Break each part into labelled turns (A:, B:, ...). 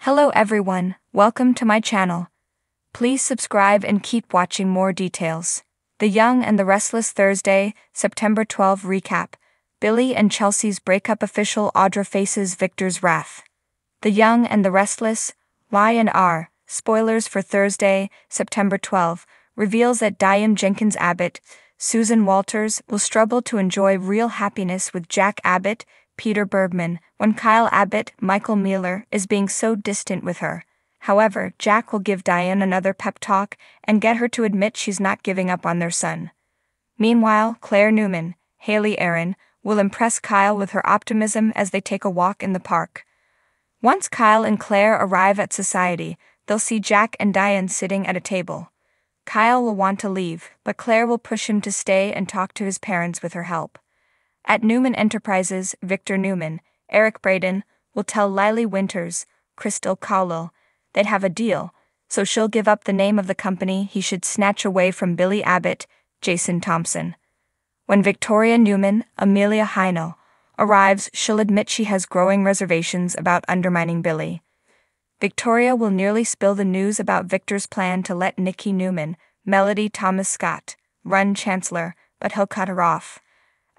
A: Hello everyone, welcome to my channel. Please subscribe and keep watching more details. The Young and the Restless Thursday, September 12 recap. Billy and Chelsea's breakup official. Audra faces Victor's wrath. The Young and the Restless, Y&R, spoilers for Thursday, September 12, reveals that Diane Jenkins Abbott, Susan Walters, will struggle to enjoy real happiness with Jack Abbott, Peter Bergman, when Kyle Abbott, Michael Mueller, is being so distant with her. However, Jack will give Diane another pep talk and get her to admit she's not giving up on their son. Meanwhile, Claire Newman, Haley Aaron, will impress Kyle with her optimism as they take a walk in the park. Once Kyle and Claire arrive at Society, they'll see Jack and Diane sitting at a table. Kyle will want to leave, but Claire will push him to stay and talk to his parents with her help. At Newman Enterprises, Victor Newman, Eric Braden, will tell Lily Winters, Crystal Cowell, they'd have a deal, so she'll give up the name of the company he should snatch away from Billy Abbott, Jason Thompson. When Victoria Newman, Amelia Heinel, arrives, she'll admit she has growing reservations about undermining Billy. Victoria will nearly spill the news about Victor's plan to let Nikki Newman, Melody Thomas Scott, run Chancellor, but he'll cut her off.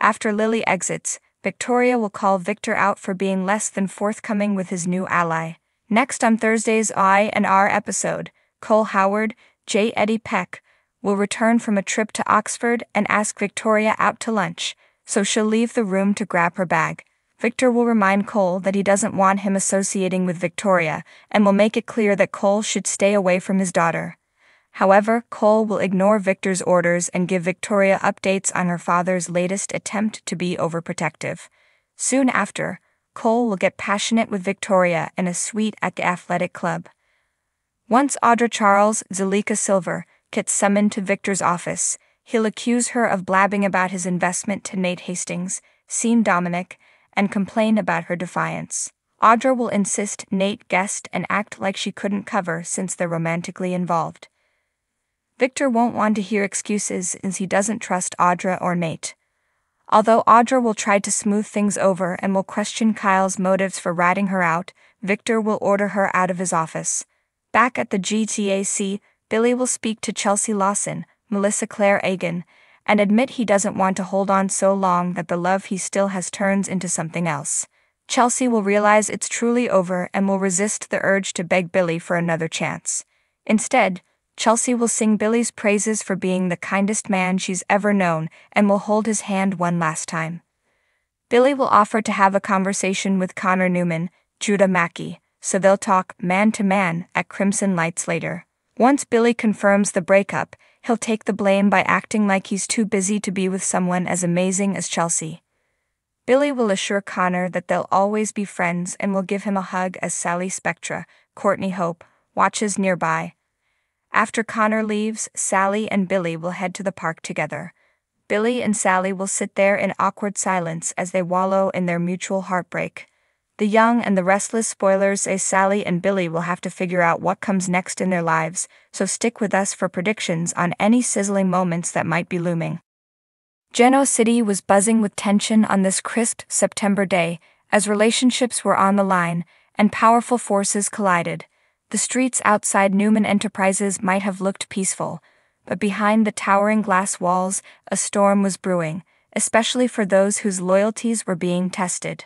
A: After Lily exits, Victoria will call Victor out for being less than forthcoming with his new ally. Next on Thursday's I&R episode, Cole Howard, J. Eddie Peck, will return from a trip to Oxford and ask Victoria out to lunch, so she'll leave the room to grab her bag. Victor will remind Cole that he doesn't want him associating with Victoria and will make it clear that Cole should stay away from his daughter. However, Cole will ignore Victor's orders and give Victoria updates on her father's latest attempt to be overprotective. Soon after, Cole will get passionate with Victoria in a suite at the athletic club. Once Audra Charles, Zalika Silver, gets summoned to Victor's office, he'll accuse her of blabbing about his investment to Nate Hastings, Sean Dominic, and complain about her defiance. Audra will insist Nate guessed and act like she couldn't cover since they're romantically involved. Victor won't want to hear excuses since he doesn't trust Audra or Nate. Although Audra will try to smooth things over and will question Kyle's motives for ratting her out, Victor will order her out of his office. Back at the GTAC, Billy will speak to Chelsea Lawson, Melissa Claire Egan, and admit he doesn't want to hold on so long that the love he still has turns into something else. Chelsea will realize it's truly over and will resist the urge to beg Billy for another chance. Instead, Chelsea will sing Billy's praises for being the kindest man she's ever known and will hold his hand one last time. Billy will offer to have a conversation with Connor Newman, Judah Mackey, so they'll talk man-to-man at Crimson Lights later. Once Billy confirms the breakup, he'll take the blame by acting like he's too busy to be with someone as amazing as Chelsea. Billy will assure Connor that they'll always be friends and will give him a hug as Sally Spectra, Courtney Hope, watches nearby. After Connor leaves, Sally and Billy will head to the park together. Billy and Sally will sit there in awkward silence as they wallow in their mutual heartbreak. The Young and the Restless spoilers say Sally and Billy will have to figure out what comes next in their lives, so stick with us for predictions on any sizzling moments that might be looming. Geno City was buzzing with tension on this crisp September day, as relationships were on the line and powerful forces collided. The streets outside Newman Enterprises might have looked peaceful, but behind the towering glass walls, a storm was brewing, especially for those whose loyalties were being tested.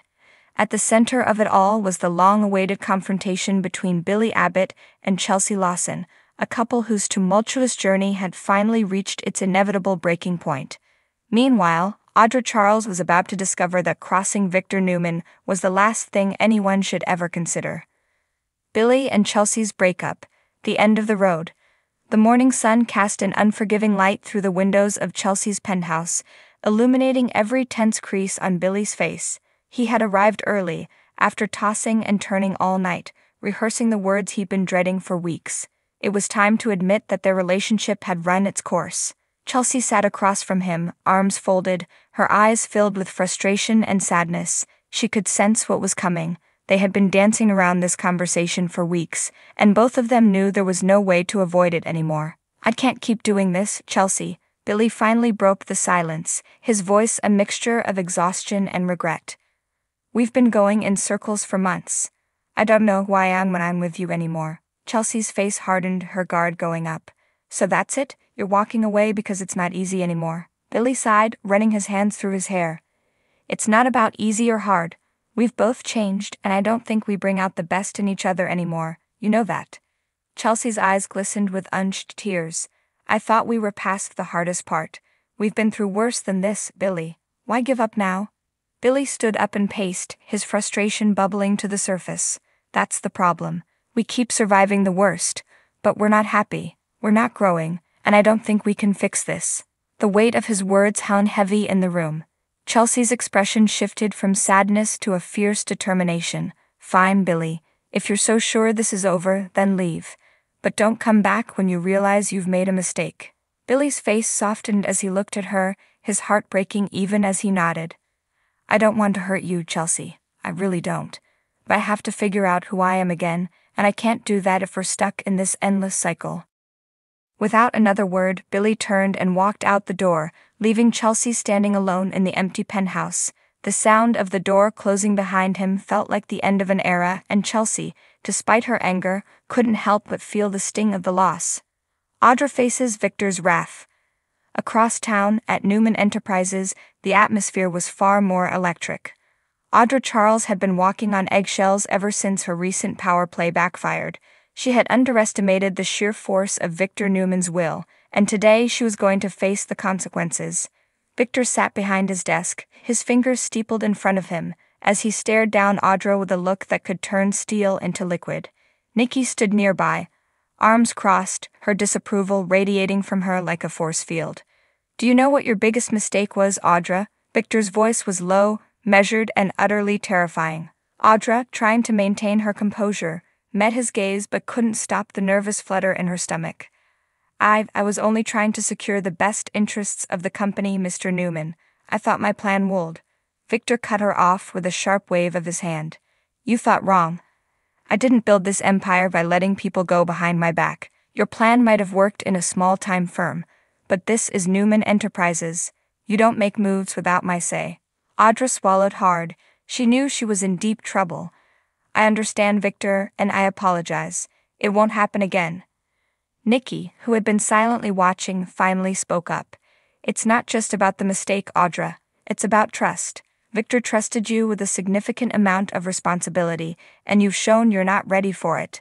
A: At the center of it all was the long-awaited confrontation between Billy Abbott and Chelsea Lawson, a couple whose tumultuous journey had finally reached its inevitable breaking point. Meanwhile, Audra Charles was about to discover that crossing Victor Newman was the last thing anyone should ever consider. Billy and Chelsea's breakup, the end of the road. The morning sun cast an unforgiving light through the windows of Chelsea's penthouse, illuminating every tense crease on Billy's face. He had arrived early, after tossing and turning all night, rehearsing the words he'd been dreading for weeks. It was time to admit that their relationship had run its course. Chelsea sat across from him, arms folded, her eyes filled with frustration and sadness. She could sense what was coming. They had been dancing around this conversation for weeks, and both of them knew there was no way to avoid it anymore. "I can't keep doing this, Chelsea." Billy finally broke the silence, his voice a mixture of exhaustion and regret. "We've been going in circles for months. I don't know who I am when I'm with you anymore. Chelsea's face hardened, her guard going up. So that's it? You're walking away because it's not easy anymore. Billy sighed, running his hands through his hair. It's not about easy or hard. We've both changed, and I don't think we bring out the best in each other anymore. You know that. Chelsea's eyes glistened with unshed tears. I thought we were past the hardest part. We've been through worse than this, Billy. Why give up now? Billy stood up and paced, his frustration bubbling to the surface. That's the problem. We keep surviving the worst, but we're not happy. We're not growing, and I don't think we can fix this. The weight of his words hung heavy in the room. Chelsea's expression shifted from sadness to a fierce determination. Fine, Billy. If you're so sure this is over, then leave. But don't come back when you realize you've made a mistake. Billy's face softened as he looked at her, his heart breaking even as he nodded. I don't want to hurt you, Chelsea. I really don't. But I have to figure out who I am again, and I can't do that if we're stuck in this endless cycle. Without another word, Billy turned and walked out the door, leaving Chelsea standing alone in the empty penthouse. The sound of the door closing behind him felt like the end of an era, and Chelsea, despite her anger, couldn't help but feel the sting of the loss. Audra faces Victor's wrath. Across town, at Newman Enterprises, the atmosphere was far more electric. Audra Charles had been walking on eggshells ever since her recent power play backfired. She had underestimated the sheer force of Victor Newman's will, and today she was going to face the consequences. Victor sat behind his desk, his fingers steepled in front of him, as he stared down Audra with a look that could turn steel into liquid. Nikki stood nearby, arms crossed, her disapproval radiating from her like a force field. Do you know what your biggest mistake was, Audra? Victor's voice was low, measured, and utterly terrifying. Audra, trying to maintain her composure, met his gaze but couldn't stop the nervous flutter in her stomach. I was only trying to secure the best interests of the company, Mr. Newman. I thought my plan would. Victor cut her off with a sharp wave of his hand. You thought wrong. I didn't build this empire by letting people go behind my back. Your plan might have worked in a small-time firm, but this is Newman Enterprises. You don't make moves without my say. Audra swallowed hard. She knew she was in deep trouble. I understand, Victor, and I apologize. It won't happen again. Nikki, who had been silently watching, finally spoke up. It's not just about the mistake, Audra. It's about trust. Victor trusted you with a significant amount of responsibility, and you've shown you're not ready for it.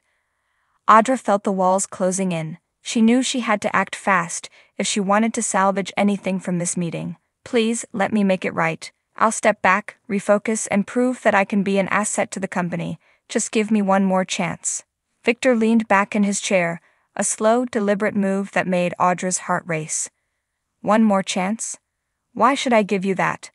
A: Audra felt the walls closing in. She knew she had to act fast if she wanted to salvage anything from this meeting. Please, let me make it right. I'll step back, refocus, and prove that I can be an asset to the company. Just give me one more chance. Victor leaned back in his chair, a slow, deliberate move that made Audra's heart race. One more chance? Why should I give you that?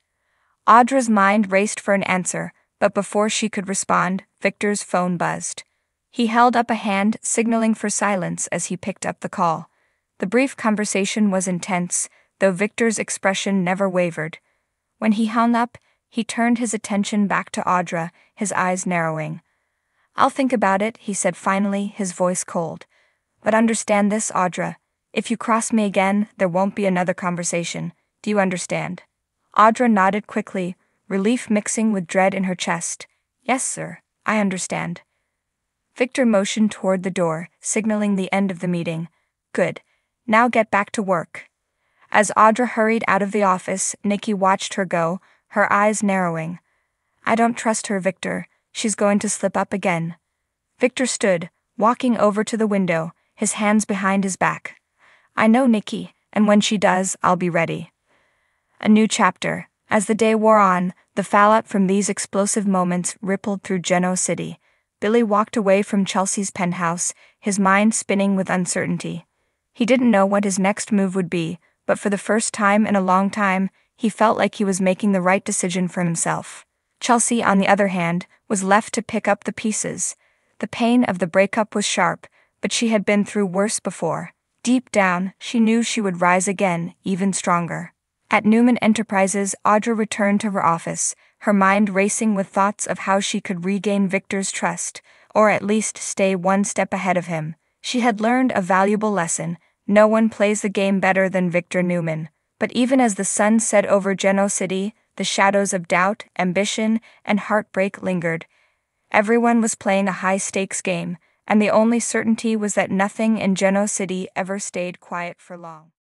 A: Audra's mind raced for an answer, but before she could respond, Victor's phone buzzed. He held up a hand, signaling for silence as he picked up the call. The brief conversation was intense, though Victor's expression never wavered. When he hung up, he turned his attention back to Audra, his eyes narrowing. I'll think about it, he said finally, his voice cold. But understand this, Audra. If you cross me again, there won't be another conversation. Do you understand? Audra nodded quickly, relief mixing with dread in her chest. Yes, sir, I understand. Victor motioned toward the door, signaling the end of the meeting. Good. Now get back to work. As Audra hurried out of the office, Nikki watched her go, her eyes narrowing. I don't trust her, Victor. She's going to slip up again. Victor stood, walking over to the window, his hands behind his back. I know Nikki, and when she does, I'll be ready. A new chapter. As the day wore on, the fallout from these explosive moments rippled through Genoa City. Billy walked away from Chelsea's penthouse, his mind spinning with uncertainty. He didn't know what his next move would be, but for the first time in a long time, he felt like he was making the right decision for himself. Chelsea, on the other hand, was left to pick up the pieces. The pain of the breakup was sharp, but she had been through worse before. Deep down, she knew she would rise again, even stronger. At Newman Enterprises, Audra returned to her office, her mind racing with thoughts of how she could regain Victor's trust, or at least stay one step ahead of him. She had learned a valuable lesson. No one plays the game better than Victor Newman. But even as the sun set over Genoa City, the shadows of doubt, ambition, and heartbreak lingered. Everyone was playing a high-stakes game, and the only certainty was that nothing in Genoa City ever stayed quiet for long.